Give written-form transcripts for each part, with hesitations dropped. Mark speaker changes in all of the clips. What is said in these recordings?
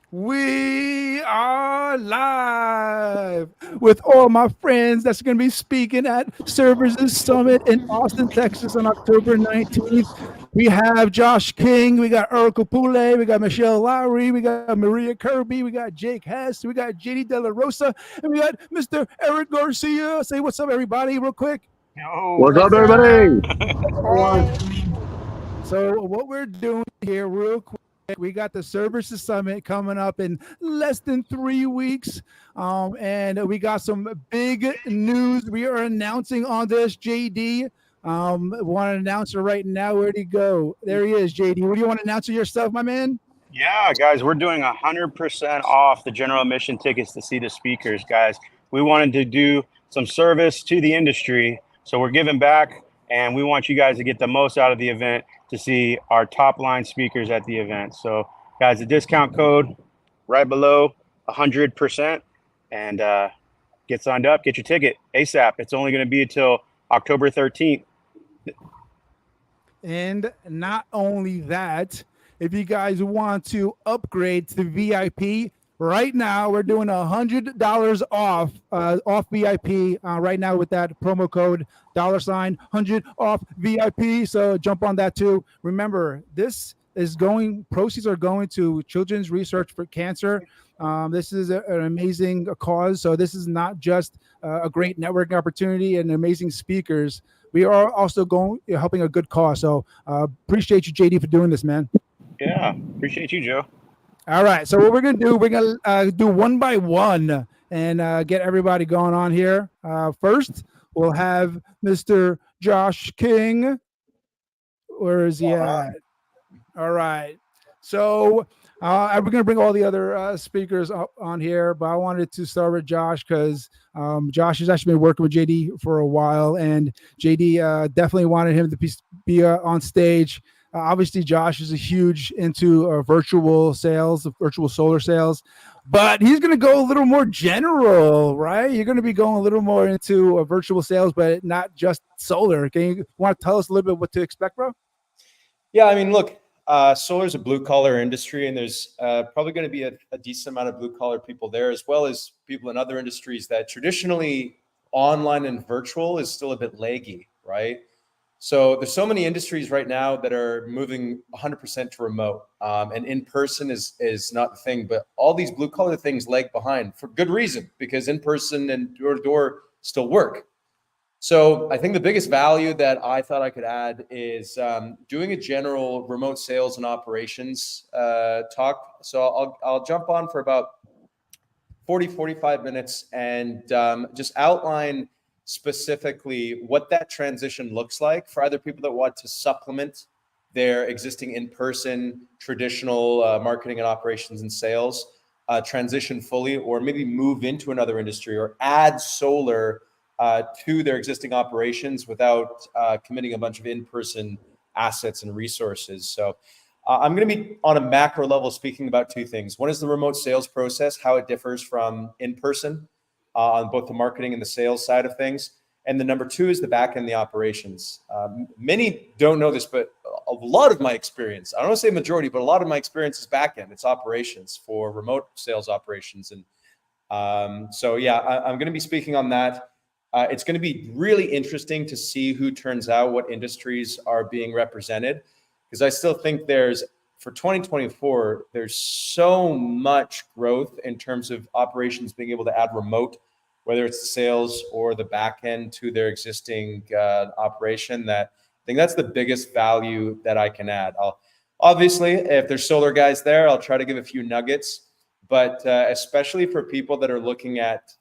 Speaker 1: We are live with all my friends that's going to be speaking at Services Summit in Austin, Texas on October 19th. We have Josh King, we got Earl Capule, we got Michelle Lowry, we got Maria Kirby, we got Jake Hess, we got JD De La Rosa, and we got Mr. Eric Garcia. Say what's up, everybody, real quick.
Speaker 2: Yo,
Speaker 3: What's up,
Speaker 1: What's
Speaker 3: everybody?
Speaker 1: up?
Speaker 3: Everyone.
Speaker 1: So what we're doing here real quick, we got the Services Summit coming up in less than 3 weeks. And we got some big news we are announcing on this, JD. Want to announce it right now. Where'd he go? There he is, JD. What do you want to announce it yourself, my man?
Speaker 2: yeah, guys, we're doing 100% off the general admission tickets to see the speakers, guys. We wanted to do some service to the industry, so we're giving back, and we want you guys to get the most out of the event to see our top line speakers at the event. So, guys, the discount code right below 100%, and get signed up, get your ticket ASAP. It's only going to be until October 13th.
Speaker 1: And not only that, if you guys want to upgrade to VIP, right now we're doing $100 off VIP right now with that promo code $100 off VIP. So jump on that too. Remember, this is proceeds are going to Children's Research for Cancer. This is an amazing cause. So this is not just a great networking opportunity and amazing speakers. We are also helping a good cause. So appreciate you, JD, for doing this, man.
Speaker 2: Yeah, appreciate you, Joe.
Speaker 1: All right. So what we're gonna do, we're gonna do one by one and get everybody going on here. First, we'll have Mr. Josh King. Where is he at? All right. So we're going to bring all the other speakers up on here, but I wanted to start with Josh because Josh has actually been working with JD for a while, and JD definitely wanted him to be on stage. Obviously, Josh is a huge into virtual sales, virtual solar sales, but he's going to go a little more general, right? You're going to be going a little more into virtual sales, but not just solar. Can you want to tell us a little bit what to expect, bro?
Speaker 4: Yeah, I mean, look, solar is a blue collar industry, and there's probably going to be a decent amount of blue collar people there, as well as people in other industries that traditionally online and virtual is still a bit laggy, right? So there's so many industries right now that are moving 100% to remote, and in person is not the thing. But all these blue collar things lag behind for good reason, because in person and door to door still work. So I think the biggest value that I thought I could add is doing a general remote sales and operations talk. So I'll jump on for about 45 minutes and just outline specifically what that transition looks like for other people that want to supplement their existing in-person traditional marketing and operations and sales, transition fully, or maybe move into another industry or add solar to their existing operations without committing a bunch of in-person assets and resources. So I'm going to be on a macro level speaking about two things. One is the remote sales process, how it differs from in-person on both the marketing and the sales side of things. And the number two is the back end, the operations. Many don't know this, but a lot of my experience, I don't want to say majority, but a lot of my experience is back end. It's operations for remote sales operations. And so, yeah, I'm going to be speaking on that. It's going to be really interesting to see who turns out, what industries are being represented, because I still think for 2024, there's so much growth in terms of operations being able to add remote, whether it's the sales or the back end to their existing operation, that I think that's the biggest value that I can add. Obviously, if there's solar guys there, I'll try to give a few nuggets, but especially for people that are looking at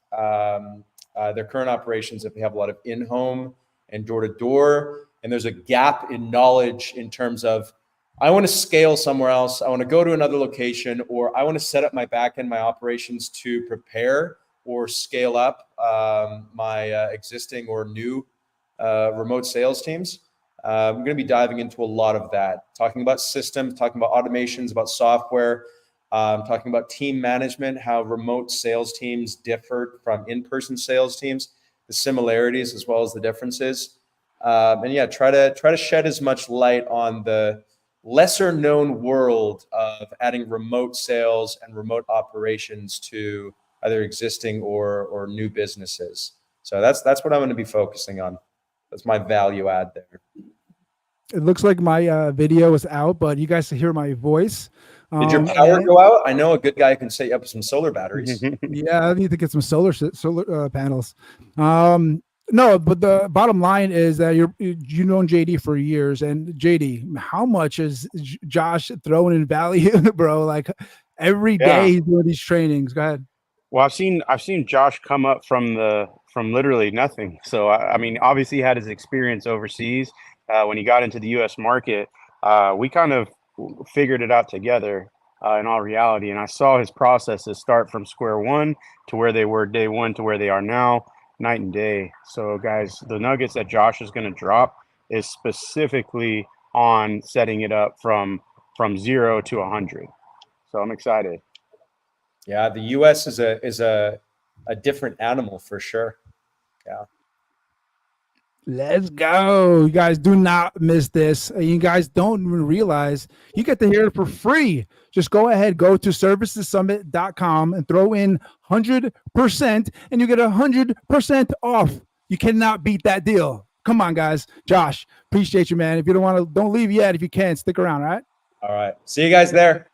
Speaker 4: their current operations, if they have a lot of in-home and door-to-door, and there's a gap in knowledge in terms of, I want to scale somewhere else, I want to go to another location, or I want to set up my back end, my operations to prepare or scale up my existing or new remote sales teams. I'm going to be diving into a lot of that, talking about systems, talking about automations, about software, talking about team management, how remote sales teams differ from in-person sales teams, the similarities as well as the differences, and yeah, try to shed as much light on the lesser known world of adding remote sales and remote operations to either existing or new businesses. So that's what I'm going to be focusing on. That's my value add there.
Speaker 1: It looks like my video is out, but you guys can hear my voice.
Speaker 4: Did your power go out? I know a good guy can set you up with some solar batteries.
Speaker 1: Yeah, I need to get some solar panels. No, but the bottom line is that you've known JD for years, and JD, how much is Josh throwing in value, bro? Like every day he's doing these trainings. Go ahead.
Speaker 2: Well, I've seen Josh come up from literally nothing. So I mean, obviously he had his experience overseas. When he got into the U.S. market, we kind of figured it out together. In all reality, and I saw his processes start from square one to where they were day one to where they are now, night and day. So, guys, the nuggets that Josh is going to drop is specifically on setting it up from 0 to 100. So I'm excited.
Speaker 4: Yeah, the U.S. is a different animal for sure. Yeah.
Speaker 1: Let's go. You guys do not miss this. You guys don't even realize you get to hear it for free. Just go ahead, go to servicessummit.com and throw in 100% and you get 100% off. You cannot beat that deal. Come on, guys. Josh, appreciate you, man. If you don't leave yet. If you can, stick around, all right?
Speaker 4: All right. See you guys there.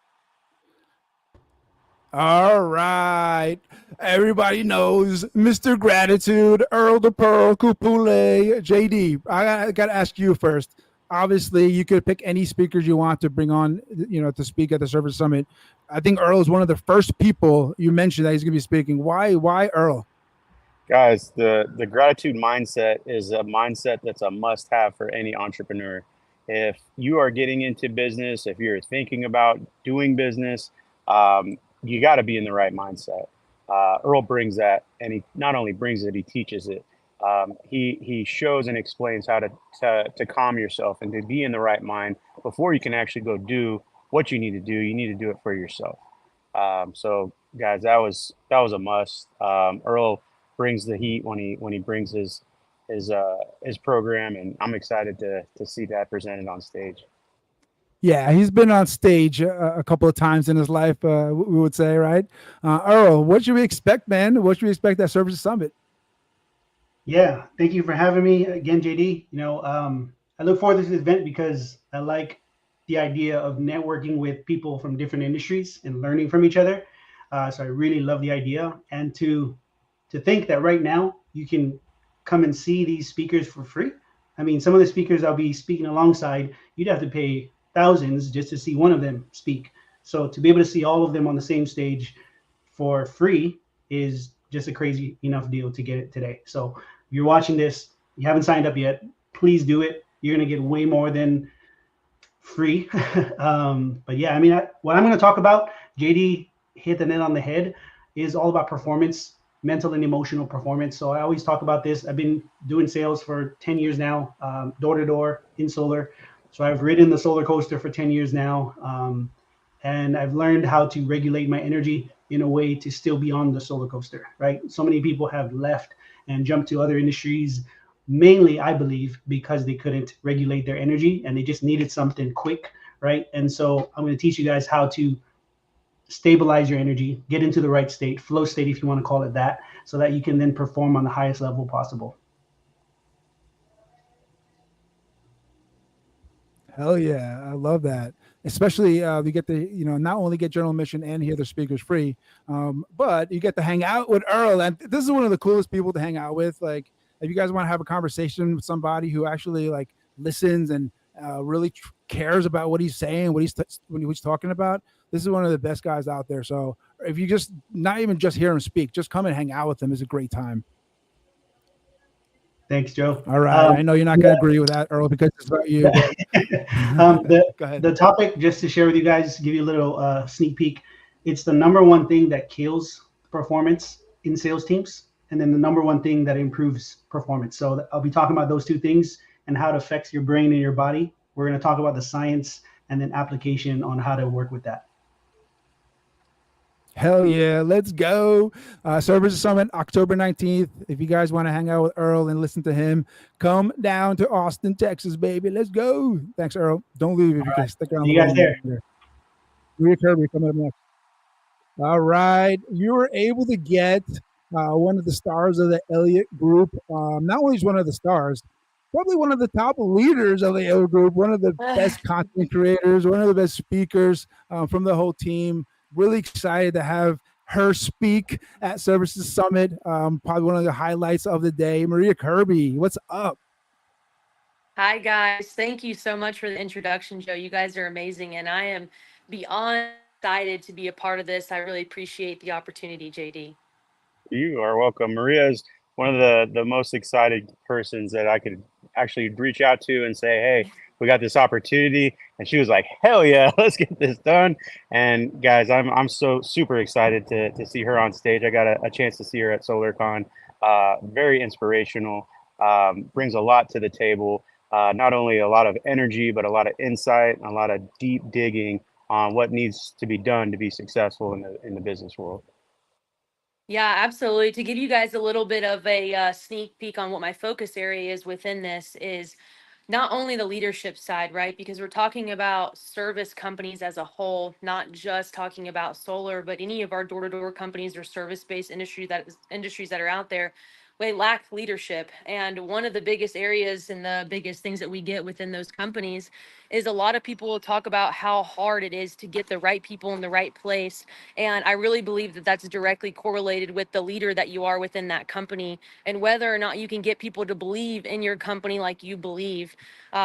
Speaker 1: All right. Everybody knows Mr. Gratitude, Earl the Pearl, Kupule, JD. I got to ask you first. Obviously, you could pick any speakers you want to bring on, to speak at the Service Summit. I think Earl is one of the first people you mentioned that he's going to be speaking. Why Earl?
Speaker 2: Guys, the gratitude mindset is a mindset that's a must-have for any entrepreneur. If you are getting into business, if you're thinking about doing business, you got to be in the right mindset. Earl brings that, and he not only brings it, he teaches it. He shows and explains how to calm yourself and to be in the right mind before you can actually go do what you need to do. You need to do it for yourself. So, guys, that was a must. Earl brings the heat when he brings his program, and I'm excited to see that presented on stage.
Speaker 1: Yeah, he's been on stage a couple of times in his life, we would say, right? Earl, what should we expect, man? What should we expect at Services Summit?
Speaker 3: Yeah, thank you for having me again, JD. I look forward to this event because I like the idea of networking with people from different industries and learning from each other. So I really love the idea, and to think that right now you can come and see these speakers for free. I mean, some of the speakers I'll be speaking alongside, you'd have to pay thousands just to see one of them speak. So to be able to see all of them on the same stage for free is just a crazy enough deal to get it today. So if you're watching this, you haven't signed up yet, please do it. You're going to get way more than free. But yeah, I mean, what I'm going to talk about, JD hit the net on the head, is all about performance, mental and emotional performance. So I always talk about this. I've been doing sales for 10 years now, door to door in solar. So I've ridden the solar coaster for 10 years now. And I've learned how to regulate my energy in a way to still be on the solar coaster, right? So many people have left and jumped to other industries, mainly, I believe, because they couldn't regulate their energy and they just needed something quick, right? And so I'm going to teach you guys how to stabilize your energy, get into the right state, flow state, if you want to call it that, so that you can then perform on the highest level possible.
Speaker 1: Hell yeah, I love that. Especially we get to not only get general admission and hear the speakers free, but you get to hang out with Earl, and this is one of the coolest people to hang out with. Like, if you guys want to have a conversation with somebody who actually listens and really cares about what he's saying, when he's talking about, this is one of the best guys out there. So if you just not even just hear him speak, just come and hang out with him is a great time.
Speaker 3: Thanks, Joe.
Speaker 1: All right. I know you're not going to agree with that, Earl, because it's about you.
Speaker 3: Go ahead. The topic, just to share with you guys, give you a little sneak peek. It's the number one thing that kills performance in sales teams, and then the number one thing that improves performance. So I'll be talking about those two things and how it affects your brain and your body. We're going to talk about the science and then application on how to work with that.
Speaker 1: Hell yeah, let's go. Services Summit, October 19th. If you guys want to hang out with Earl and listen to him, come down to Austin, Texas, baby. Let's go. Thanks, Earl. Don't leave if you can stick around.
Speaker 3: See you guys there.
Speaker 1: Maria Kirby coming up next. All right. You were able to get one of the stars of the Elliott Group. Not only is one of the stars, probably one of the top leaders of the Elliott Group, one of the best content creators, one of the best speakers from the whole team. Really excited to have her speak at Services Summit. Probably one of the highlights of the day. Maria Kirby, what's up?
Speaker 5: Hi, guys. Thank you so much for the introduction, Joe. You guys are amazing, and I am beyond excited to be a part of this. I really appreciate the opportunity, JD.
Speaker 2: You are welcome. Maria is one of the most excited persons that I could actually reach out to and say, hey, we got this opportunity. And she was like, hell yeah, let's get this done. And guys, I'm so super excited to see her on stage. I got a chance to see her at SolarCon. Very inspirational, brings a lot to the table. Not only a lot of energy, but a lot of insight, and a lot of deep digging on what needs to be done to be successful in the business world.
Speaker 5: Yeah, absolutely. To give you guys a little bit of a sneak peek on what my focus area is within this is not only the leadership side, right? Because we're talking about service companies as a whole, not just talking about solar, but any of our door-to-door companies or service-based industries that are out there. They lack leadership. And one of the biggest areas and the biggest things that we get within those companies is a lot of people will talk about how hard it is to get the right people in the right place. And I really believe that that's directly correlated with the leader that you are within that company and whether or not you can get people to believe in your company like you believe.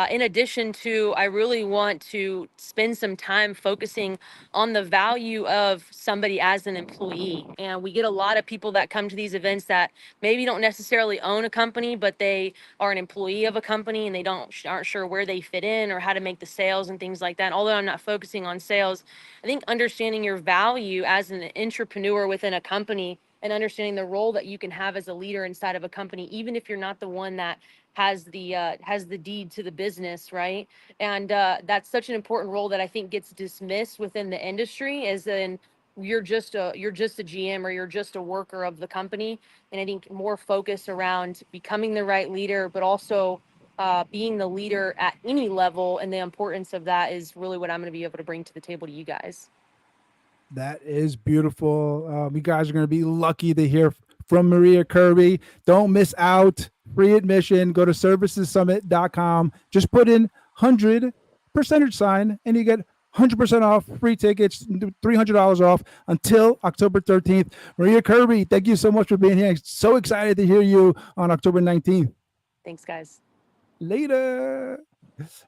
Speaker 5: In addition to, I really want to spend some time focusing on the value of somebody as an employee. And we get a lot of people that come to these events that maybe don't necessarily own a company, but they are an employee of a company and they aren't sure where they fit in or how to make the sales and things like that. Although I'm not focusing on sales, I think understanding your value as an entrepreneur within a company and understanding the role that you can have as a leader inside of a company, even if you're not the one that has the deed to the business, right? And that's such an important role that I think gets dismissed within the industry, as in you're just a GM or you're just a worker of the company. And I think more focus around becoming the right leader, but also being the leader at any level, and the importance of that is really what I'm going to be able to bring to the table to you guys.
Speaker 1: That is beautiful. You guys are going to be lucky to hear from Maria Kirby. Don't miss out. Free admission. Go to servicessummit.com. Just put in 100 percentage sign and you get 100% off, free tickets, $300 off until October 13th. Maria Kirby, thank you so much for being here. So excited to hear you on October 19th.
Speaker 5: Thanks, guys.
Speaker 1: Later.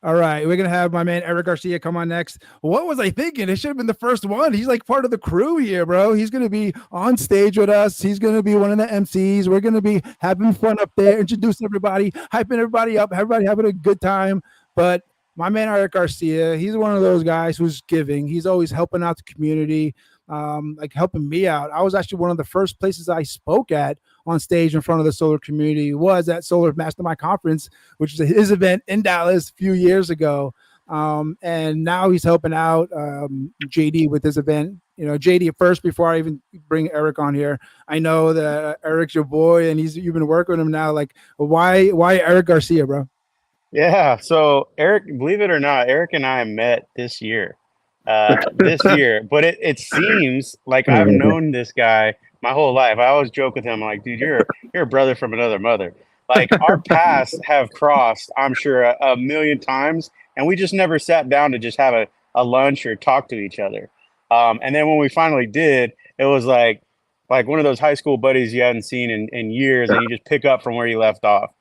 Speaker 1: All right, we're gonna have my man Eric Garcia come on next. What was I thinking? It should have been the first one. He's like part of the crew here, bro. He's gonna be on stage with us. He's gonna be one of the MCs. We're gonna be having fun up there, introducing everybody, hyping everybody up, everybody having a good time. But my man Eric Garcia, he's one of those guys who's giving. He's always helping out the community, like helping me out. I was actually one of the first places I spoke at on stage in front of the solar community was at Solar Mastermind Conference, which is his event in Dallas a few years ago. And now he's helping out JD with this event. You know, JD, first, before I even bring Eric on here, I know that Eric's your boy and you've been working with him now. Like, why Eric Garcia, bro?
Speaker 2: Yeah. So Eric, believe it or not, Eric and I met this year, but it seems like I've known this guy my whole life. I always joke with him, like, dude, you're a brother from another mother. Like, our paths have crossed, I'm sure, a million times, and we just never sat down to just have a lunch or talk to each other. And then when we finally did, it was like one of those high school buddies you hadn't seen in years, and you just pick up from where you left off.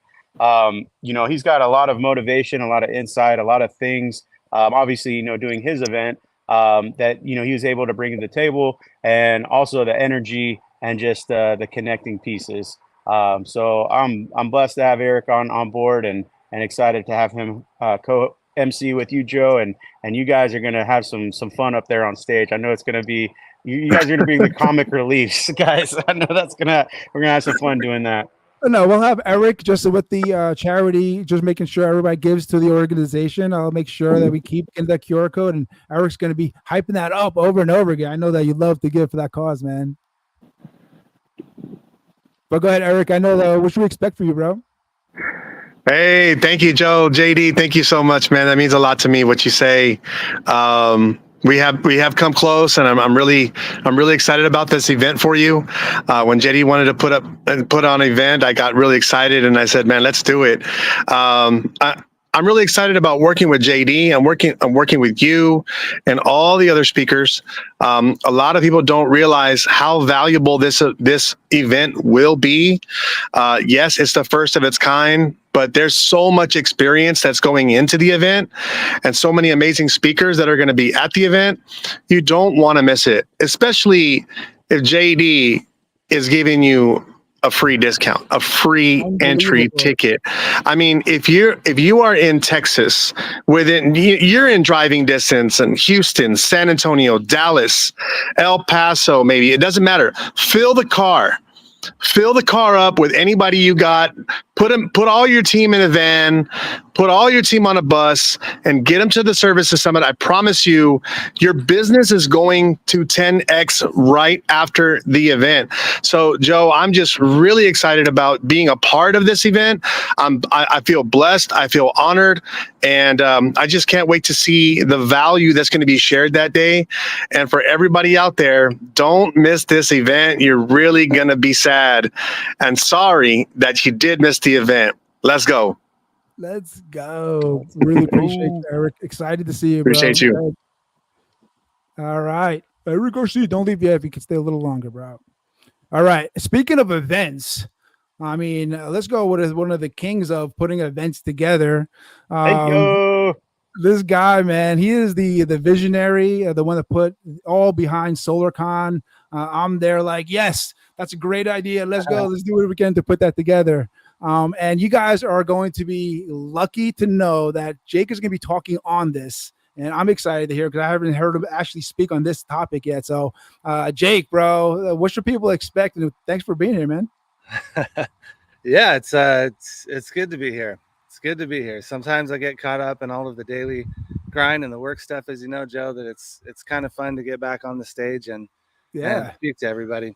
Speaker 2: You know, he's got a lot of motivation, a lot of insight, a lot of things. Obviously, you know, doing his event that, you know, he was able to bring to the table, and also the energy and just the connecting pieces. So I'm blessed to have Eric on board and excited to have him co-MC with you, Joe, and you guys are going to have some fun up there on stage. I know it's going to be, you guys are going to be the comic reliefs, guys. I know we're going to have some fun doing that.
Speaker 1: No, we'll have Eric just with the charity, just making sure everybody gives to the organization. I'll make sure that we keep in that QR code, and Eric's going to be hyping that up over and over again. I know that you love to give for that cause, man. But go ahead, Eric. I know what should we expect for you, bro?
Speaker 6: Hey, thank you, Joe. JD, thank you so much, man. That means a lot to me. What you say. We have come close, and I'm really excited about this event for you. When JD wanted to put on an event, I got really excited, and I said, "Man, let's do it." I'm really excited about working with JD. I'm working with you and all the other speakers. A lot of people don't realize how valuable this event will be. Yes, it's the first of its kind, but there's so much experience that's going into the event and so many amazing speakers that are going to be at the event. You don't want to miss it, especially if JD is giving you a free discount, a free entry ticket. I mean, if you are in Texas, you're in driving distance in Houston, San Antonio, Dallas, El Paso, maybe, it doesn't matter. Fill the car up with anybody you got. Put all your team in a van, put all your team on a bus, and get them to the Services Summit. I promise you, your business is going to 10x right after the event. So, Joe, I'm just really excited about being a part of this event. I feel blessed. I feel honored, and I just can't wait to see the value that's going to be shared that day. And for everybody out there, don't miss this event. You're really going to be sad and sorry that you did miss the event. Let's go.
Speaker 1: Let's go. Really appreciate you, Eric. Excited to see you, bro.
Speaker 6: Appreciate you.
Speaker 1: All right. Eric Garcia, don't leave yet if you can stay a little longer, bro. All right. Speaking of events, I mean, let's go with one of the kings of putting events together.
Speaker 2: Thank you.
Speaker 1: This guy, man, he is the visionary, the one that put all behind SolarCon. I'm there like, yes, that's a great idea. Let's go. Let's do what we can to put that together. And you guys are going to be lucky to know that Jake is going to be talking on this. And I'm excited to hear because I haven't heard him actually speak on this topic yet. So, Jake, bro, what should people expect? And thanks for being here, man.
Speaker 7: Yeah, it's good to be here. It's good to be here. Sometimes I get caught up in all of the daily grind and the work stuff, as you know, Joe, that it's kind of fun to get back on the stage and speak to everybody.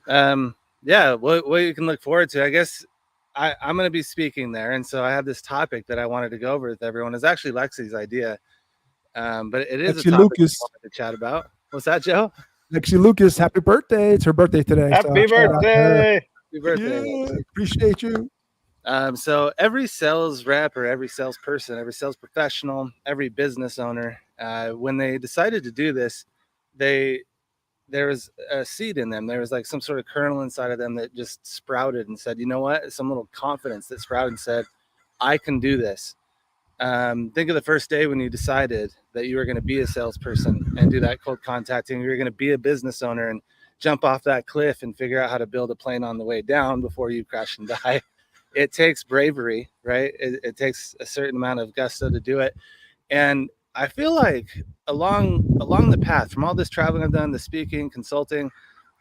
Speaker 7: Yeah, what you can look forward to, I guess I'm going to be speaking there. And so I have this topic that I wanted to go over with everyone. It's actually Lexi's idea. But it is
Speaker 1: Lexi
Speaker 7: a topic
Speaker 1: Lucas.
Speaker 7: I wanted to chat about. What's that, Joe?
Speaker 1: Lexi Lucas, happy birthday. It's her birthday today.
Speaker 2: Happy birthday.
Speaker 7: Happy birthday.
Speaker 1: Yeah, appreciate you.
Speaker 7: So every sales rep or every salesperson, every sales professional, every business owner, when they decided to do this, there was a seed in them. There was like some sort of kernel inside of them that just sprouted and said, you know what? Some little confidence that sprouted and said, I can do this. Think of the first day when you decided that you were going to be a salesperson and do that cold contacting. You were going to be a business owner and jump off that cliff and figure out how to build a plane on the way down before you crash and die. It takes bravery, right? It takes a certain amount of gusto to do it. And I feel like along the path from all this traveling I've done, the speaking, consulting,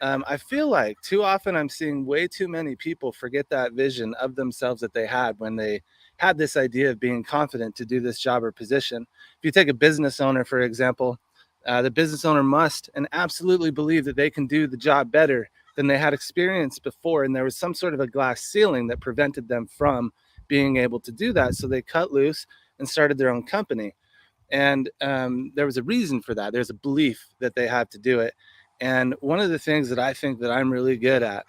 Speaker 7: I feel like too often I'm seeing way too many people forget that vision of themselves that they had when they had this idea of being confident to do this job or position. If you take a business owner, for example, the business owner must and absolutely believe that they can do the job better than they had experienced before. And there was some sort of a glass ceiling that prevented them from being able to do that. So they cut loose and started their own company. And there was a reason for that. There's a belief that they have to do it. And one of the things that I think that I'm really good at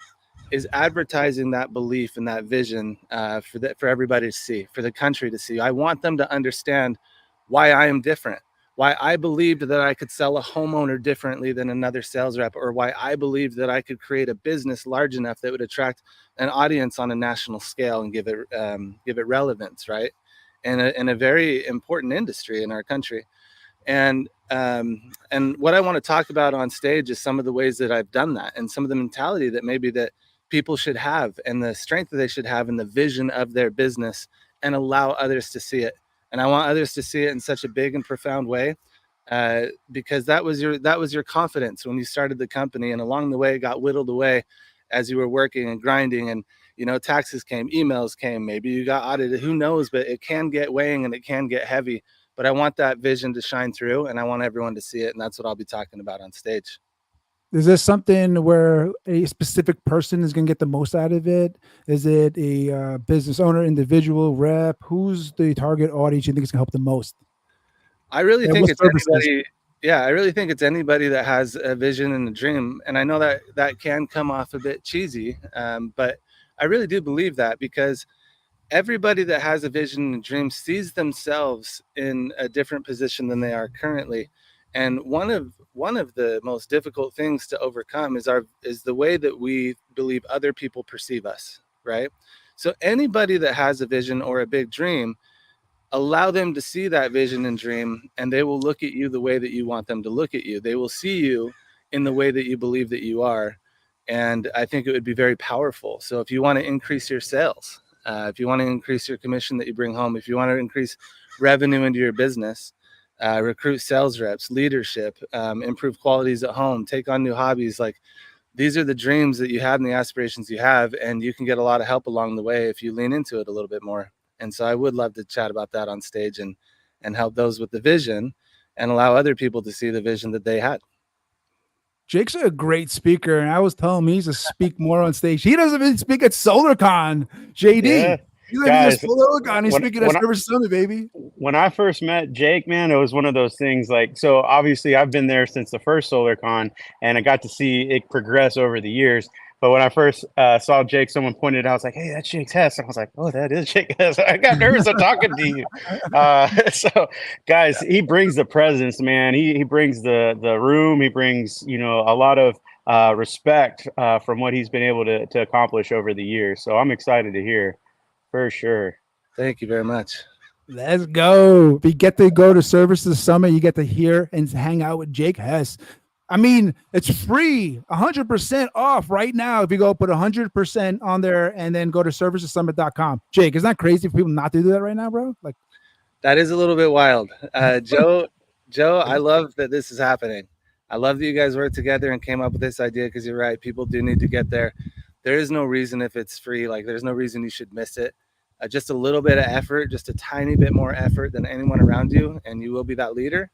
Speaker 7: is advertising that belief and that vision for everybody to see, for the country to see. I want them to understand why I am different, why I believed that I could sell a homeowner differently than another sales rep, or why I believed that I could create a business large enough that would attract an audience on a national scale and give it relevance, right? In a very important industry in our country. And what I want to talk about on stage is some of the ways that I've done that and some of the mentality that maybe that people should have and the strength that they should have in the vision of their business and allow others to see it. And I want others to see it in such a big and profound way because that was your confidence when you started the company, and along the way it got whittled away as you were working and grinding, and taxes came, emails came, maybe you got audited, who knows, but it can get weighing and it can get heavy. But I want that vision to shine through, and I want everyone to see it. And that's what I'll be talking about on stage.
Speaker 1: Is this something where a specific person is going to get the most out of it? Is it a business owner, individual, rep? Who's the target audience you think is going to help the most?
Speaker 7: I really
Speaker 1: And
Speaker 7: think
Speaker 1: what
Speaker 7: it's
Speaker 1: services?
Speaker 7: anybody. Yeah, I really think it's anybody that has a vision and a dream. And I know that that can come off a bit cheesy, but I really do believe that, because everybody that has a vision and dream sees themselves in a different position than they are currently. And one of the most difficult things to overcome is the way that we believe other people perceive us, right? So anybody that has a vision or a big dream, allow them to see that vision and dream, and they will look at you the way that you want them to look at you. They will see you in the way that you believe that you are. And I think it would be very powerful. So if you want to increase your sales, if you want to increase your commission that you bring home, if you want to increase revenue into your business, recruit sales reps, leadership, improve qualities at home, take on new hobbies, like these are the dreams that you have and the aspirations you have, and you can get a lot of help along the way if you lean into it a little bit more. And so I would love to chat about that on stage and help those with the vision and allow other people to see the vision that they had.
Speaker 1: Jake's a great speaker, and I was telling him he needs to speak more on stage. He doesn't even speak at SolarCon, JD.
Speaker 2: Yeah.
Speaker 1: He's like,
Speaker 2: Guys,
Speaker 1: SolarCon. He's
Speaker 2: when-
Speaker 1: speaking
Speaker 2: when
Speaker 1: at
Speaker 2: I-
Speaker 1: Service Summit, baby.
Speaker 2: When I first met Jake, man, it was one of those things like, so obviously I've been there since the first SolarCon, and I got to see it progress over the years. But when I first saw Jake, someone pointed out, I was like, hey, that's Jake's Hess. And I was like, oh, that is Jake Hess. I got nervous of talking to you. So, guys, he brings the presence, man. He brings the room. He brings, a lot of respect from what he's been able to accomplish over the years. So I'm excited to hear, for sure.
Speaker 7: Thank you very much.
Speaker 1: Let's go. If you get to go to Services Summit, you get to hear and hang out with Jake Hess. I mean, it's free, 100% off right now. If you go put 100% on there and then go to servicessummit.com. Jake, isn't that crazy for people not to do that right now, bro? Like,
Speaker 7: that is a little bit wild. Joe, I love that this is happening. I love that you guys worked together and came up with this idea, because you're right. People do need to get there. There is no reason, if it's free, like there's no reason you should miss it. Just a little bit of effort, just a tiny bit more effort than anyone around you, and you will be that leader.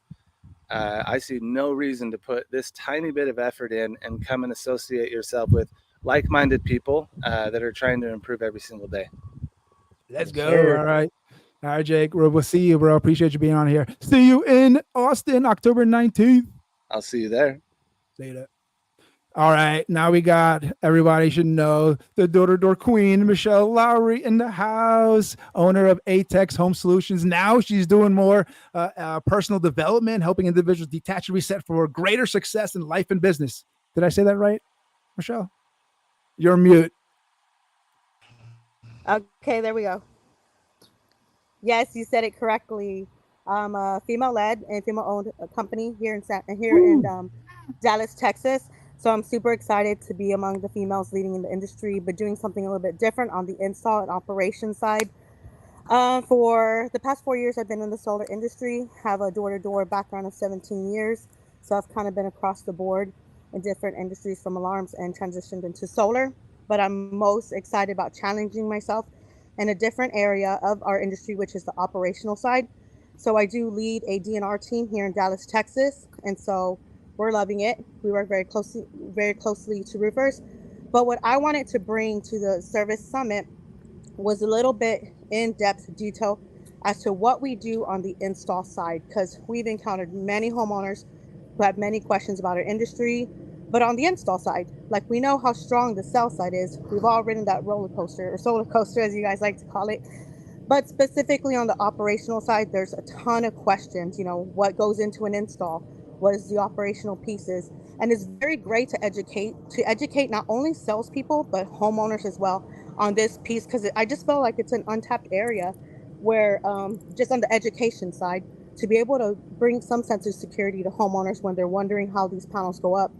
Speaker 7: I see no reason to put this tiny bit of effort in and come and associate yourself with like-minded people that are trying to improve every single day.
Speaker 1: let's go. All right. All right, Jake. We'll see you, bro. Appreciate you being on here. See you in Austin, October 19th.
Speaker 7: I'll see you there.
Speaker 1: Later. All right, now we got, everybody should know, the door-to-door queen, Michelle Lowry, in the house, owner of Atex Home Solutions. Now she's doing more personal development, helping individuals detach and reset for greater success in life and business. Did I say that right, Michelle? You're mute.
Speaker 8: Okay, there we go. Yes, you said it correctly. I'm a female-led and female-owned company here in Dallas, Texas. So I'm super excited to be among the females leading in the industry, but doing something a little bit different on the install and operation side. For the past 4 years, I've been in the solar industry, have a door-to-door background of 17 years. So I've kind of been across the board in different industries from alarms and transitioned into solar. But I'm most excited about challenging myself in a different area of our industry, which is the operational side. So I do lead a DNR team here in Dallas, Texas. And so we're loving it. We work very closely to roofers. But what I wanted to bring to the Service Summit was a little bit in-depth detail as to what we do on the install side, because we've encountered many homeowners who have many questions about our industry. But on the install side, like, we know how strong the sell side is. We've all ridden that roller coaster, or solar coaster, as you guys like to call it. But specifically on the operational side, there's a ton of questions. What goes into an install? What is the operational pieces? And it's very great to educate not only salespeople, but homeowners as well on this piece, because I just feel like it's an untapped area where just on the education side, to be able to bring some sense of security to homeowners when they're wondering how these panels go up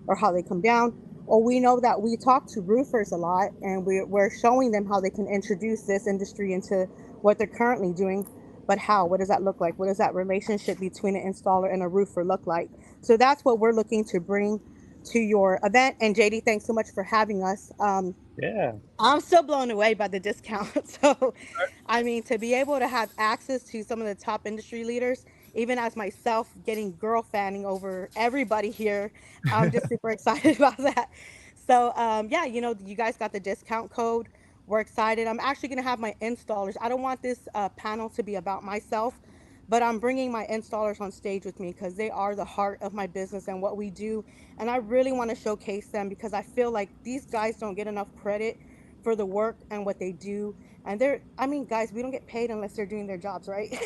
Speaker 8: or how they come down. Or we know that we talk to roofers a lot, and we're showing them how they can introduce this industry into what they're currently doing. But how? What does that look like? What does that relationship between an installer and a roofer look like? So that's what we're looking to bring to your event. And JD, thanks so much for having us.
Speaker 2: Yeah.
Speaker 8: I'm still blown away by the discount. So, I mean, to be able to have access to some of the top industry leaders, even as myself getting girl fanning over everybody here, I'm just super excited about that. So, yeah, you know, you guys got the discount code. We're excited. I'm actually going to have my installers. I don't want this panel to be about myself, but I'm bringing my installers on stage with me because they are the heart of my business and what we do. And I really want to showcase them because I feel like these guys don't get enough credit for the work and what they do. And I mean, guys, we don't get paid unless they're doing their jobs, right?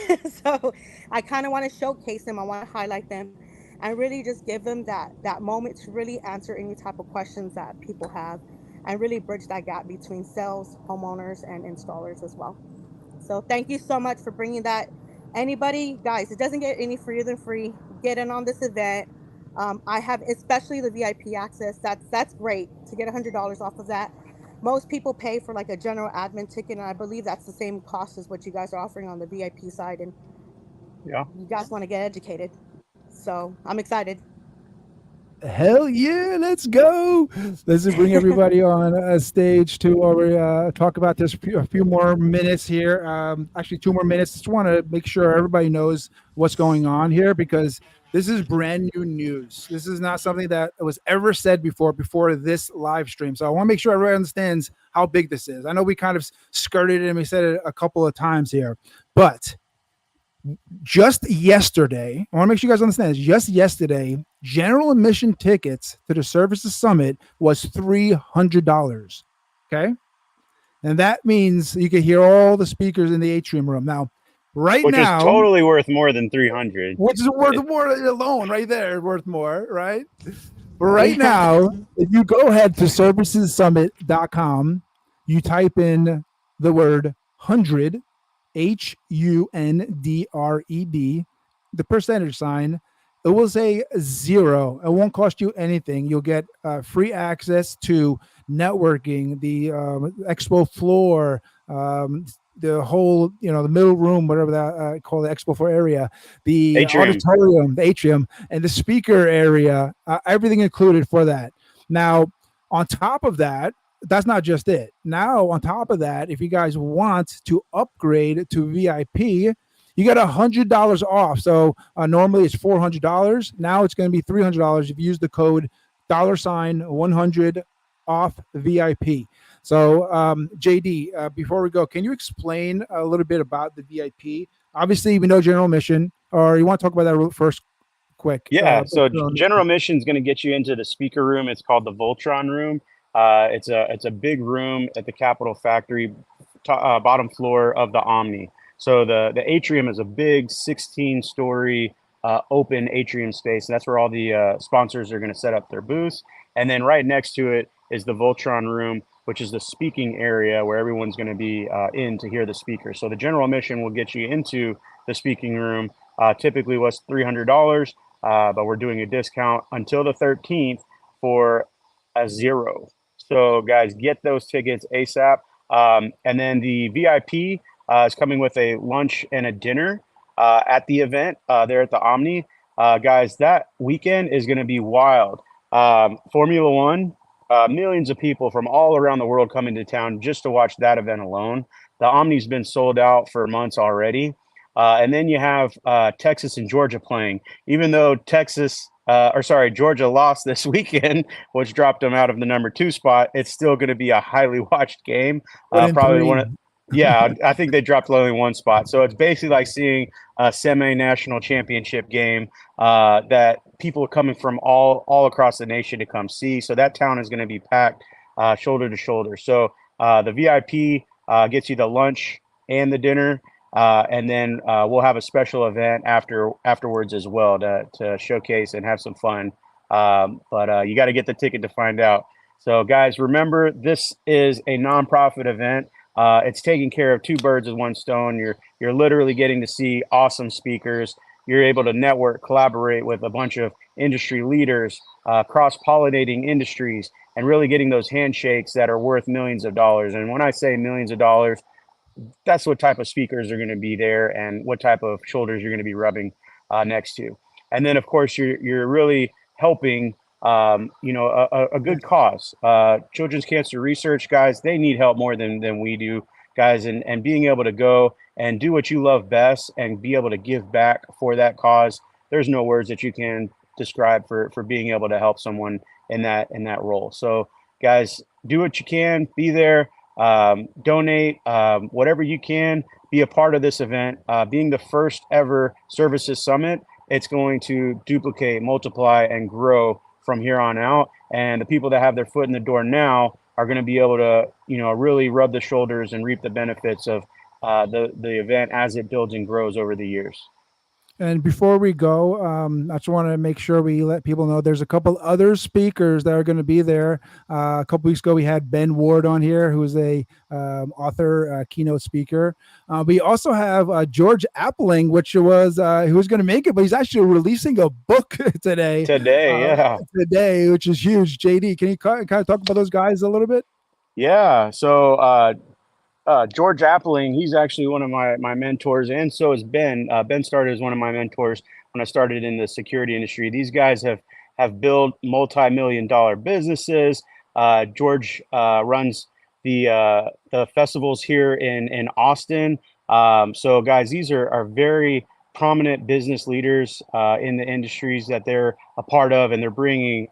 Speaker 8: So I kind of want to showcase them. I want to highlight them and really just give them that moment to really answer any type of questions that people have and really bridge that gap between sales, homeowners, and installers as well. So thank you so much for bringing that. Anybody, guys, it doesn't get any freer than free. Get in on this event. I have especially the VIP access. That's great to get $100 off of that. Most people pay for like a general admin ticket, and I believe that's the same cost as what you guys are offering on the VIP side. And
Speaker 2: Yeah.
Speaker 8: you guys want to get educated, so I'm excited.
Speaker 1: Hell yeah, let's go. Let's bring everybody on a stage to while we talk about this a few more minutes here. Actually, 2 more minutes. Just want to make sure everybody knows what's going on here because this is brand new news. This is not something that was ever said before this live stream. So I want to make sure everybody understands how big this is. I know we kind of skirted it and we said it a couple of times here, but just yesterday, I want to make sure you guys understand this. Just yesterday, general admission tickets to the Services Summit was $300. Okay. And that means you can hear all the speakers in the atrium room. Now, right
Speaker 2: Which
Speaker 1: now,
Speaker 2: is totally worth more than 300.
Speaker 1: which is worth more alone right there, worth more, right? But right now, if you go ahead to servicessummit.com, you type in the word 100, HUNDRED, the percentage sign, it will say 0. It won't cost you anything. You'll get free access to networking, the expo floor, the whole, the middle room, whatever that call the expo floor area, the
Speaker 2: Atrium.
Speaker 1: auditorium, the atrium, and the speaker area, everything included for that. Now, on top of that, that's not just it. Now, on top of that, if you guys want to upgrade to VIP, you get $100 off. So normally it's $400. Now it's going to be $300 if you use the code $100 off VIP. So JD, before we go, can you explain a little bit about the VIP? Obviously, we know general admission, or you want to talk about that first quick?
Speaker 2: Yeah. So general admission is going to get you into the speaker room. It's called the Voltron room. It's a big room at the Capitol Factory, bottom floor of the Omni. So the atrium is a big 16-story open atrium space. And that's where all the sponsors are going to set up their booths. And then right next to it is the Voltron room, which is the speaking area where everyone's going to be in to hear the speaker. So the general admission will get you into the speaking room. Typically was $300, but we're doing a discount until the 13th for a 0. So guys, get those tickets ASAP. And then the VIP is coming with a lunch and a dinner at the event there at the Omni. Guys, that weekend is going to be wild. Formula One, millions of people from all around the world coming to town just to watch that event alone. The Omni's been sold out for months already. And then you have Texas and Georgia playing, even though Georgia lost this weekend, which dropped them out of the number 2 spot. It's still going to be a highly watched game. Probably I think they dropped only 1 spot. So it's basically like seeing a semi-national championship game that people are coming from all across the nation to come see. So that town is going to be packed shoulder to shoulder. So the VIP gets you the lunch and the dinner. And then we'll have a special event afterwards as well to showcase and have some fun. But you got to get the ticket to find out. So guys, remember, this is a nonprofit event. It's taking care of 2 birds with 1 stone. You're literally getting to see awesome speakers. You're able to network, collaborate with a bunch of industry leaders, cross-pollinating industries, and really getting those handshakes that are worth millions of dollars. And when I say millions of dollars, that's what type of speakers are going to be there and what type of shoulders you're going to be rubbing next to. And then, of course, you're really helping a good cause. Children's cancer research, guys, they need help more than we do, guys. And being able to go and do what you love best and be able to give back for that cause, there's no words that you can describe for being able to help someone in that role. So, guys, do what you can. Be there. Donate whatever you can. Be a part of this event. Being the first ever Services Summit, it's going to duplicate, multiply, and grow from here on out. And the people that have their foot in the door now are going to be able to, really rub the shoulders and reap the benefits of the event as it builds and grows over the years.
Speaker 1: And before we go, I just want to make sure we let people know there's a couple other speakers that are going to be there. A couple weeks ago, we had Ben Ward on here, who's a author, keynote speaker. We also have George Appling, which was who was going to make it, but he's actually releasing a book today. Today, which is huge. JD, can you kind of talk about those guys a little bit?
Speaker 2: Yeah. So George Appling, he's actually one of my mentors, and so is Ben. Ben started as one of my mentors when I started in the security industry. These guys have built multi-million-dollar businesses. George runs the festivals here in Austin. So guys, these are very prominent business leaders in the industries that they're a part of, and they're bringing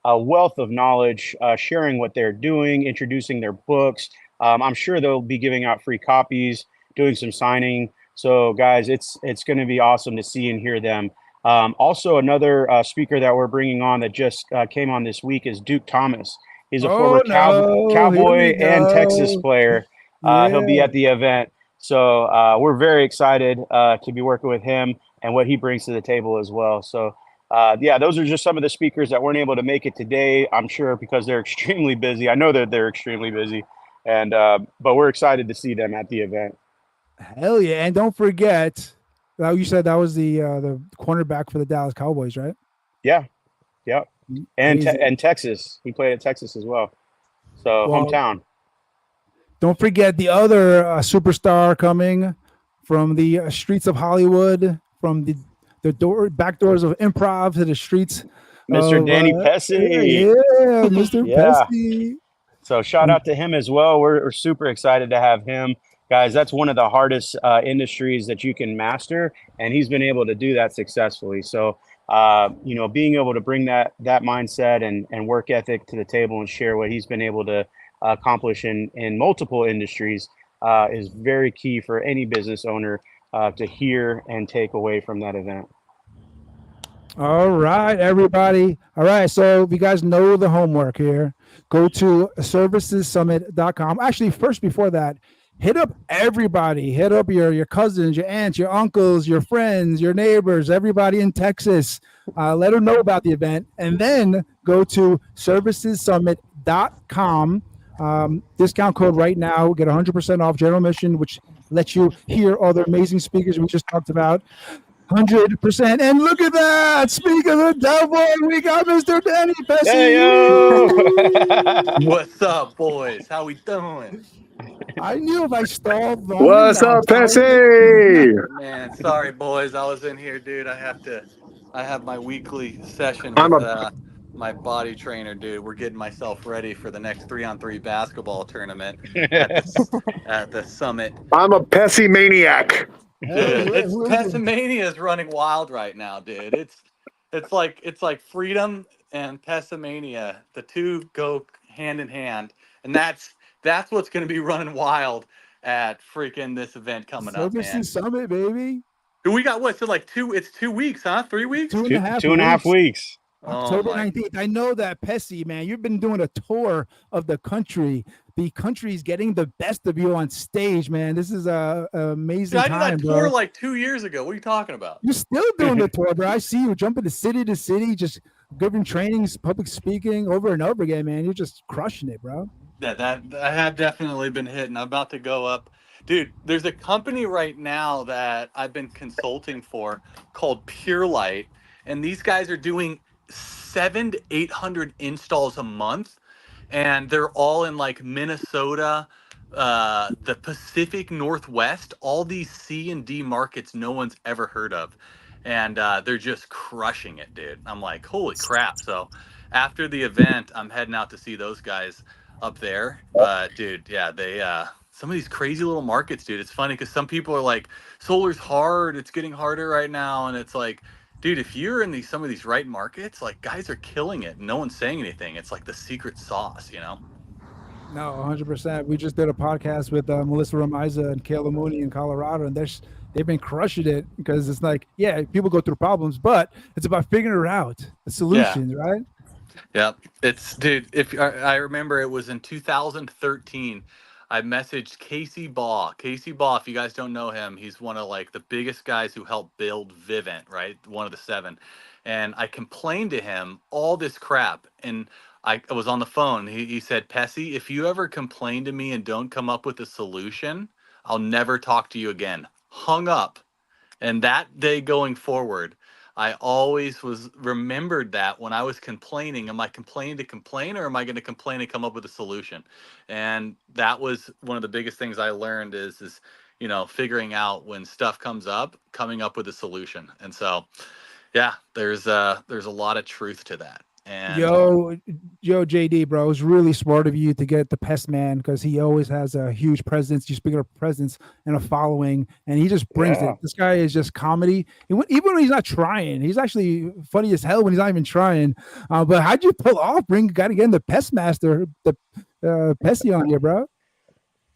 Speaker 2: a wealth of knowledge, sharing what they're doing, introducing their books. I'm sure they'll be giving out free copies, doing some signing. So guys, it's going to be awesome to see and hear them. Also, another speaker that we're bringing on that just came on this week is Duke Thomas. He's a former Cowboy and Texas player. He'll be at the event. So we're very excited to be working with him and what he brings to the table as well. So those are just some of the speakers that weren't able to make it today, I'm sure, because they're extremely busy. I know that they're extremely busy. And but we're excited to see them at the event.
Speaker 1: Hell yeah! And don't forget, you said that was the cornerback for the Dallas Cowboys, right?
Speaker 2: Yeah, and Texas. He played at Texas as well. So hometown.
Speaker 1: Don't forget the other superstar coming from the streets of Hollywood, from the back doors of improv to the streets.
Speaker 2: Mr. Danny Pesci.
Speaker 1: Yeah, Mr. Pesci.
Speaker 2: So shout out to him as well. We're super excited to have him. Guys, that's one of the hardest industries that you can master, and he's been able to do that successfully. So, being able to bring that mindset and work ethic to the table and share what he's been able to accomplish in multiple industries is very key for any business owner to hear and take away from that event.
Speaker 1: All right, everybody. All right, so you guys know the homework here. Go to servicessummit.com. Actually, first, before that, hit up everybody. Hit up your cousins, your aunts, your uncles, your friends, your neighbors, everybody in Texas. Let them know about the event. And then go to servicessummit.com. Discount code right now. Get 100% off general admission, which lets you hear all the amazing speakers we just talked about. 100%. And look at that. Speak of the devil, we got Mr. Danny Pesci.
Speaker 2: Hey, yo.
Speaker 7: What's up, boys? How we doing?
Speaker 1: I knew if I stalled long
Speaker 6: What's
Speaker 1: enough,
Speaker 6: up, Pesci?
Speaker 7: Man, sorry, boys. I was in here, dude. I have my weekly session with my body trainer, dude. We're getting myself ready for the next 3-on-3 basketball tournament at the summit.
Speaker 6: I'm a Pesci maniac.
Speaker 7: Dude, Pessimania is running wild right now, dude. It's like freedom and Pessimania. The two go hand in hand, and that's what's going to be running wild at freaking this event coming up, man.
Speaker 1: Services Summit, baby.
Speaker 7: We got what? So like it's 2 weeks, huh? 3 weeks?
Speaker 2: 2.5 weeks.
Speaker 1: October 19th. I know that, Pesci, man. You've been doing a tour of the country. The country's getting the best of you on stage, man. This is a amazing time,
Speaker 7: I did that tour like 2 years ago. What are you talking about?
Speaker 1: You're still doing the tour, bro. I see you jumping to city, just giving trainings, public speaking over and over again, man. You're just crushing it, bro.
Speaker 7: That I have definitely been hitting. I'm about to go up. Dude, there's a company right now that I've been consulting for called Pure Light, and these guys are doing 700 to 800 installs a month, and they're all in like Minnesota, the Pacific Northwest, all these C and D markets no one's ever heard of, and they're just crushing it, dude. I'm like, holy crap. So
Speaker 9: after the event, I'm heading out to see those guys up there. But dude, yeah, they some of these crazy little markets, dude. It's funny because some people are like, solar's hard, it's getting harder right now, and it's like, dude, if you're in some of these right markets, like guys are killing it. And no one's saying anything. It's like the secret sauce, you know?
Speaker 1: No, 100%. We just did a podcast with Melissa Ramiza and Kayla Mooney in Colorado, and they've been crushing it because it's like, yeah, people go through problems, but it's about figuring out the solutions, right?
Speaker 9: Yeah, it's dude. If I remember, it was in 2013. I messaged Casey Baugh. Casey Baugh, if you guys don't know him, he's one of like the biggest guys who helped build Vivint, right? One of the 7. And I complained to him all this crap, and I was on the phone. He said, "Pessy, if you ever complain to me and don't come up with a solution, I'll never talk to you again." Hung up. And that day going forward, I always was remembered that when I was complaining, am I complaining to complain, or am I going to complain and come up with a solution? And that was one of the biggest things I learned is figuring out when stuff comes up, coming up with a solution. And so, yeah, there's a lot of truth to that. And
Speaker 1: Yo, JD, bro, it was really smart of you to get the Pest Man because he always has a huge presence. You speak of presence and a following, and he just brings it. This guy is just comedy. Even when he's not trying, he's actually funny as hell when he's not even trying. But how'd you pull off got to get the Pest Master, the Pesty on here, bro?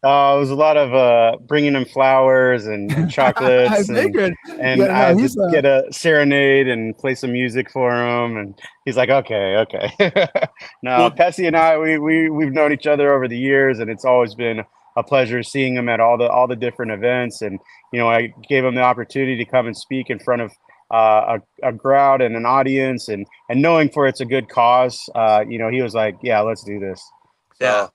Speaker 2: It was a lot of bringing him flowers and chocolates, and I had to get a serenade and play some music for him, and he's like, okay. No, Pessy and I, we've known each other over the years, and it's always been a pleasure seeing him at all the different events, and I gave him the opportunity to come and speak in front of a crowd and an audience, and knowing for it's a good cause, he was like, yeah, let's do this. So,
Speaker 9: yeah.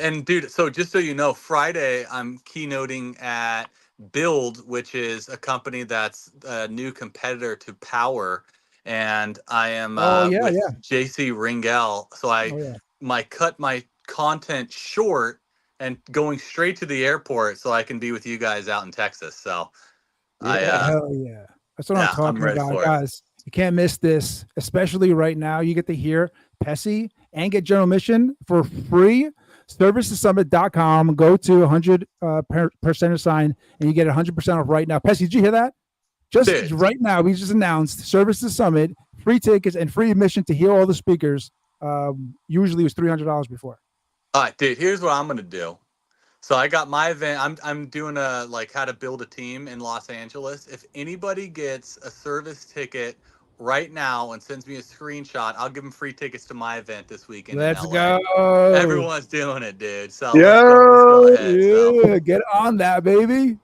Speaker 9: And dude, so just so you know, Friday I'm keynoting at Build, which is a company that's a new competitor to Power, and I am with JC Ringel. So I cut my content short and going straight to the airport so I can be with you guys out in Texas. So
Speaker 1: hell yeah, that's what I'm talking about, guys. You can't miss this, especially right now. You get to hear Pessy and get General Mission for free. Servicessummit.com. Go to 100% sign, and you get 100% off right now. Pessy, did you hear that? Just right now, we just announced Services Summit, free tickets and free admission to hear all the speakers. Usually it was $300 before.
Speaker 9: All right, dude. Here's what I'm gonna do. So I got my event. I'm doing a how to build a team in Los Angeles. If anybody gets a service ticket right now and sends me a screenshot, I'll give them free tickets to my event this weekend.
Speaker 1: Let's
Speaker 9: in LA.
Speaker 1: go.
Speaker 9: Everyone's doing it, dude. So let's go ahead.
Speaker 1: Get on that, baby.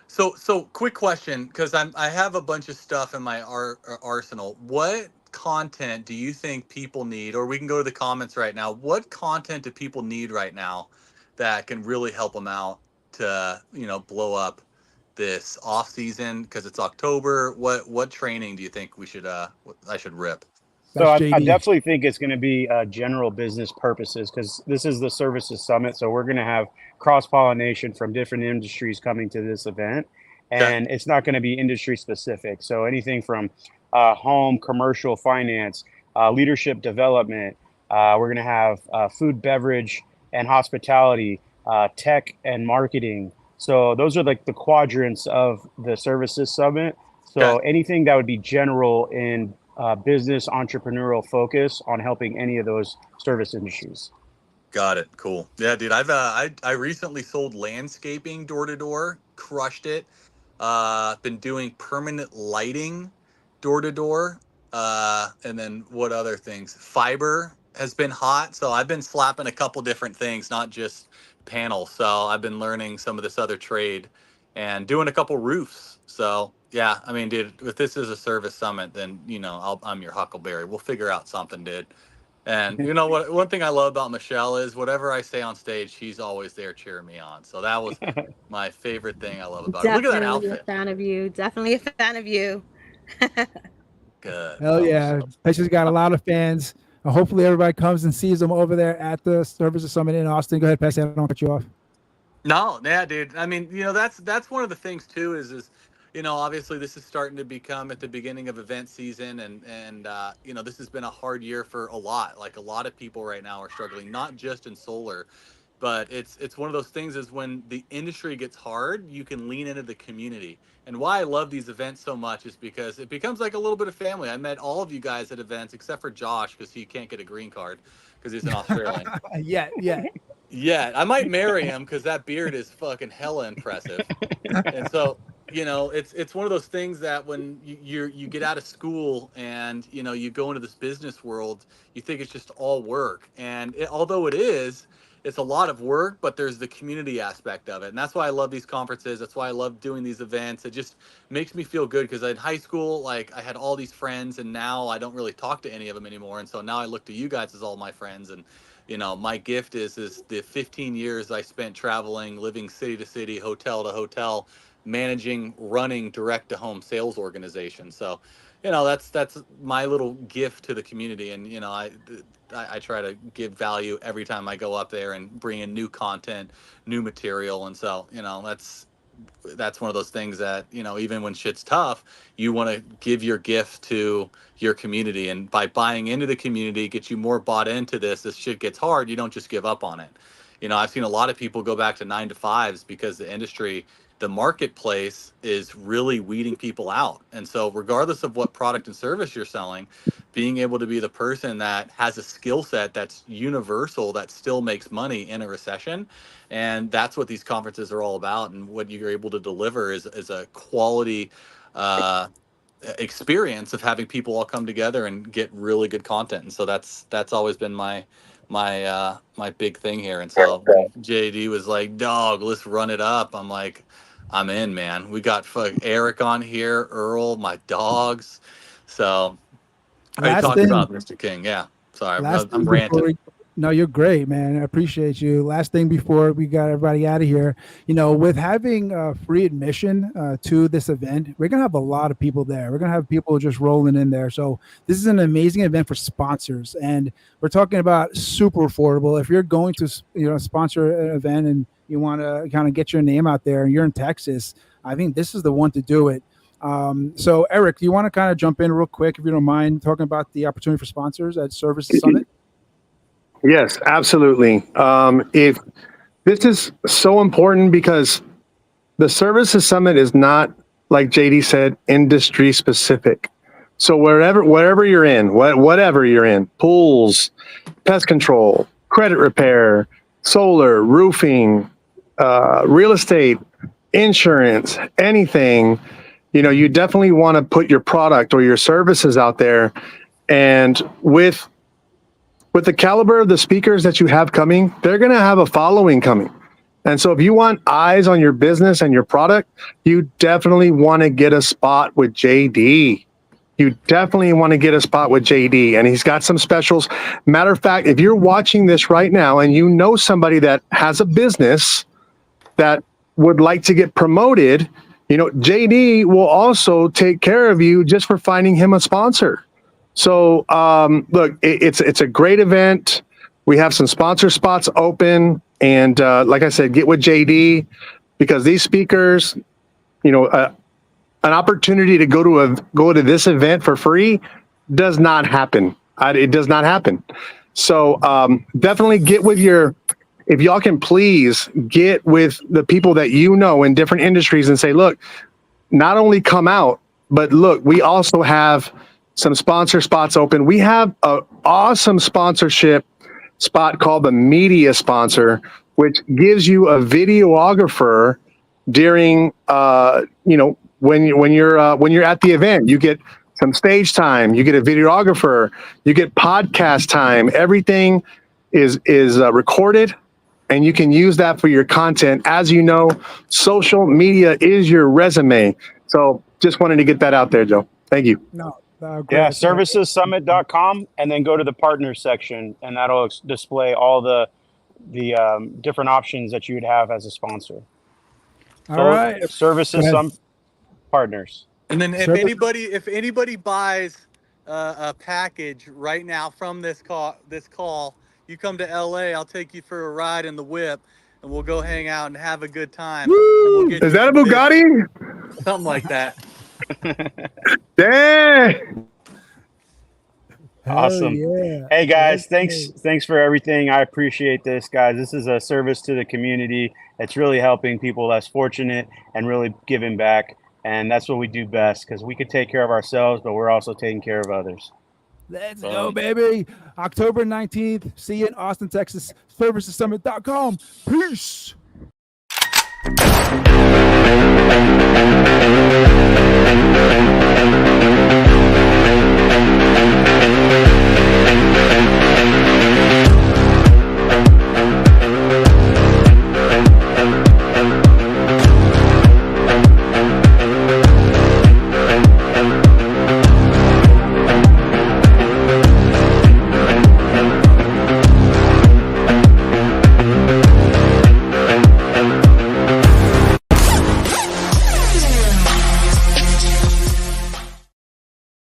Speaker 9: So quick question, because I have a bunch of stuff in my arsenal. What content do you think people need, or we can go to the comments right now. What content do people need right now that can really help them out to blow up this off season, because it's October? What training do you think we should I should rip?
Speaker 2: So I definitely think it's going to be general business purposes, because this is the Services Summit. So we're going to have cross-pollination from different industries coming to this event, and it's not going to be industry specific. So anything from home, commercial, finance, leadership development. We're going to have food, beverage, and hospitality, tech and marketing. So those are like the quadrants of the Services Summit. So anything that would be general in business entrepreneurial focus on helping any of those service industries.
Speaker 9: Got it. Cool. Yeah, dude. I recently sold landscaping door to door, crushed it. Been doing permanent lighting door to door. And then what other things? Fiber has been hot. So I've been slapping a couple different things, not just panels. So I've been learning some of this other trade and doing a couple roofs. So yeah, I mean, dude, if this is a service summit, then I'm your Huckleberry. We'll figure out something, dude. And you know what? One thing I love about Michelle is whatever I say on stage, she's always there cheering me on. So that was my favorite thing I love about her. Look at that outfit.
Speaker 8: Definitely a fan of you.
Speaker 9: Good.
Speaker 1: Hell yeah. Pessy's got a lot of fans. Hopefully everybody comes and sees them over there at the Services Summit in Austin. Go ahead, Pessy. I don't cut you off.
Speaker 9: No, yeah, dude. I mean, that's one of the things too is you know, obviously this is starting to become at the beginning of event season, and you know, this has been a hard year for a lot. Like a lot of people right now are struggling, not just in solar, but it's one of those things is when the industry gets hard, you can lean into the community. And why I love these events so much is because it becomes like a little bit of family. I met all of you guys at events except for Josh because he can't get a green card because he's an Australian.
Speaker 1: Yeah.
Speaker 9: Yeah, I might marry him because that beard is fucking hella impressive. And so, you know, it's one of those things that when you get out of school and you know you go into this business world, you think it's just all work, and although it is, it's a lot of work, but there's the community aspect of it, and that's why I love these conferences. That's why I love doing these events. It just makes me feel good because in high school, like I had all these friends, and now I don't really talk to any of them anymore, and so now I look to you guys as all my friends. And you know, my gift is the 15 years I spent traveling, living city to city, hotel to hotel, managing, running direct to home sales organization. So, you know, that's my little gift to the community. And, you know, I try to give value every time I go up there and bring in new content, new material. And so, you know, that's one of those things that, you know, even when shit's tough, you want to give your gift to your community, and by buying into the community, get you more bought into this shit gets hard, you don't just give up on it. You know, I've seen a lot of people go back to 9 to 5s because the industry, the marketplace is really weeding people out. And so regardless of what product and service you're selling, being able to be the person that has a skill set that's universal, that still makes money in a recession. And that's what these conferences are all about. And what you're able to deliver is a quality experience of having people all come together and get really good content. And so that's always been my big thing here. And so when JD was like, dog, let's run it up, I'm like, I'm in, man. We got Eric on here, Earl, my dogs. So how you
Speaker 1: Last
Speaker 9: talking
Speaker 1: thing,
Speaker 9: about, Mr. King? Yeah. Sorry,
Speaker 1: last
Speaker 9: I'm
Speaker 1: thing before
Speaker 9: ranting.
Speaker 1: we, no, you're great, man. I appreciate you. Last thing before we got everybody out of here, you know, with having free admission to this event, we're gonna have a lot of people there. We're gonna have people just rolling in there. So this is an amazing event for sponsors, and we're talking about super affordable. If you're going to, you know, sponsor an event and you want to kind of get your name out there, and you're in Texas, I think this is the one to do it. So Eric, do you want to kind of jump in real quick, if you don't mind, talking about the opportunity for sponsors at Service Summit?
Speaker 6: Yes, absolutely. If this is so important because the Services Summit is not, like JD said, industry specific. So wherever you're in, whatever you're in, pools, pest control, credit repair, solar, roofing, real estate, insurance, anything, you know, you definitely want to put your product or your services out there. And with the caliber of the speakers that you have coming, they're going to have a following coming. And so if you want eyes on your business and your product, you definitely want to get a spot with JD. You definitely want to get a spot with JD, and he's got some specials. Matter of fact, if you're watching this right now and you know somebody that has a business that would like to get promoted, you know, JD will also take care of you just for finding him a sponsor. So look, it's a great event. We have some sponsor spots open, and like I said, get with JD, because these speakers, you know, an opportunity to go to this event for free does not happen. It does not happen. So definitely get with if y'all can please get with the people that you know in different industries and say, look, not only come out, but look, we also have some sponsor spots open. We have an awesome sponsorship spot called the media sponsor, which gives you a videographer during, you know, when you're at the event. You get some stage time, you get a videographer, you get podcast time. Everything is recorded, and you can use that for your content. As you know, social media is your resume. So just wanted to get that out there, Joe. Thank you.
Speaker 1: No. Great.
Speaker 2: Yeah, servicessummit.com, and then go to the partners section, and that'll display all the different options that you would have as a sponsor.
Speaker 1: All right.
Speaker 2: Services,
Speaker 1: Go ahead.
Speaker 2: some partners.
Speaker 9: And then if
Speaker 1: Service-
Speaker 9: anybody buys a package right now from this call, you come to LA, I'll take you for a ride in the whip, and we'll go hang out and have a good time. And we'll get
Speaker 6: Is
Speaker 9: you
Speaker 6: that a
Speaker 9: some fish.
Speaker 6: Bugatti?
Speaker 9: something like that.
Speaker 6: Dang.
Speaker 2: Awesome.
Speaker 1: Yeah.
Speaker 2: Hey guys,
Speaker 1: Okay.
Speaker 2: thanks for everything. I appreciate this, guys. This is a service to the community. It's really helping people less fortunate and really giving back. And that's what we do best, because we could take care of ourselves, but we're also taking care of others.
Speaker 1: Let's go, baby. October 19th. See you in Austin, Texas. Servicessummit.com. Peace.